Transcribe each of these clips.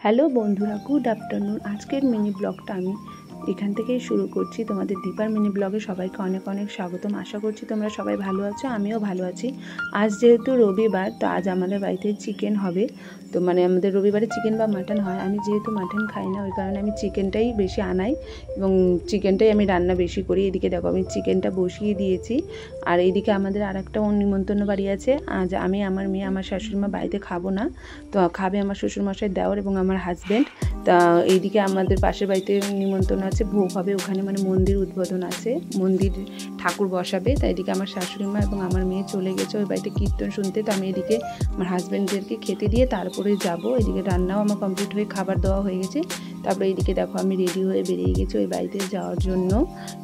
Hello বন্ধুরা, good afternoon. আজকের mini ব্লগটা আমি এখান থেকেই শুরু করছি। তোমাদের দীপার মিনি ব্লগে সবাইকে অনেক অনেক স্বাগতম। আশা করছি তোমরা সবাই ভালো আছো, আমিও ভালো আছি। আজ যেহেতু রবিবার, তো আজ আমাদের বাড়িতে চিকেন হবে। তো আমাদের রবিবারে চিকেন বা মাটন হয়। আমি যেহেতু মাটন খাই না, ওই কারণে আমি চিকেনটাই বেশি আনাই এবং চিকেনটাই আমি রান্না বেশি করি। এদিকে দেখো আমি চিকেনটা বসিয়ে দিয়েছি। আর এইদিকে আমাদের আর একটা নিমন্ত্রণ বাড়ি আছে। আজ আমি, আমার মেয়ে, আমার শাশুড়িমা বাড়িতে খাবো না, তো খাবে আমার শ্বশুরমশাই, দেওর এবং আমার হাজব্যান্ড। তা এইদিকে আমাদের পাশের বাড়িতে নিমন্ত্রণ আছে, ভোগ হবে ওখানে, মন্দির উদ্বোধন আছে, মন্দির ঠাকুর বসাবে। তাই এদিকে আমার শাশুড়িমা এবং আমার মেয়ে চলে গেছে ওই বাড়িতে কীর্তন শুনতে। তো আমি এদিকে আমার হাজব্যান্ডদেরকে খেতে দিয়ে তারপরে যাব। এদিকে রান্নাও আমার কমপ্লিট হয়ে খাবার দেওয়া হয়ে গেছে। তারপরে এইদিকে দেখো আমি রেডি হয়ে বেরিয়ে গেছি ওই বাড়িতে যাওয়ার জন্য।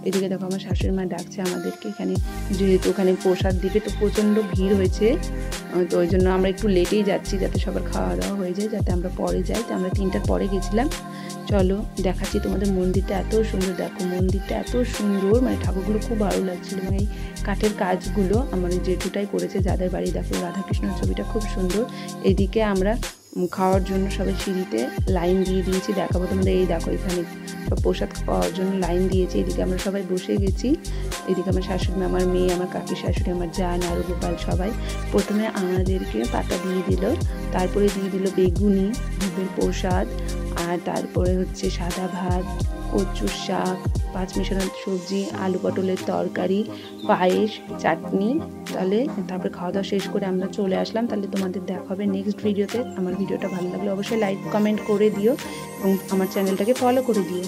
এদিকে দেখো আমার শাশুড়িমা ডাকছে আমাদেরকে এখানে, যেহেতু ওখানে প্রসাদ দিবে, তো প্রচণ্ড ভিড় হয়েছে। তো ওই জন্য আমরা একটু লেটেই যাচ্ছি, যাতে সবার খাওয়া দাওয়া হয়ে যায়, যাতে আমরা পরে যাই। তো আমরা 3টার পরে গেছিলাম। চলো দেখাচ্ছি তোমাদের মন্দিরটা। এত সুন্দর, দেখো মন্দিরটা এত সুন্দর, ঠাকুরগুলো খুব ভালো লাগছিল। এবং এই কাঠের কাজগুলো আমার জেঠুটাই করেছে, যাদের বাড়ি। দেখো রাধাকৃষ্ণের ছবিটা খুব সুন্দর। এইদিকে আমরা খাওয়ার জন্য সবাই সিঁড়িতে লাইন দিয়ে দিয়েছি, দেখাবো তোমাদের। এই দেখো এখানে সব প্রসাদ খাওয়ার জন্য লাইন দিয়েছে। এদিকে আমরা সবাই বসে গেছি। এদিকে আমার শাশুড়ি, আমার মেয়ে, আমার কাকি শাশুড়ি, আমার জান, আরও গোপাল সবাই। প্রথমে আমাদেরকে পাতা দিয়ে দিল, তারপরে দিয়ে দিল বেগুনি, ভোগের প্রসাদ, আর তারপরে হচ্ছে সাদা ভাত, কচুর শাক, পাঁচমিশালি সবজি, আলু পটলের তরকারি, পায়েস, চাটনি। তারপরে খাওয়া দাওয়া শেষ করে আমরা চলে আসলাম। তাহলে তোমাদের দেখা হবে নেক্সট ভিডিওতে। আমার ভিডিওটা ভালো লাগলে অবশ্যই লাইক কমেন্ট করে দিও এবং আমার চ্যানেলটাকে ফলো করে দিও।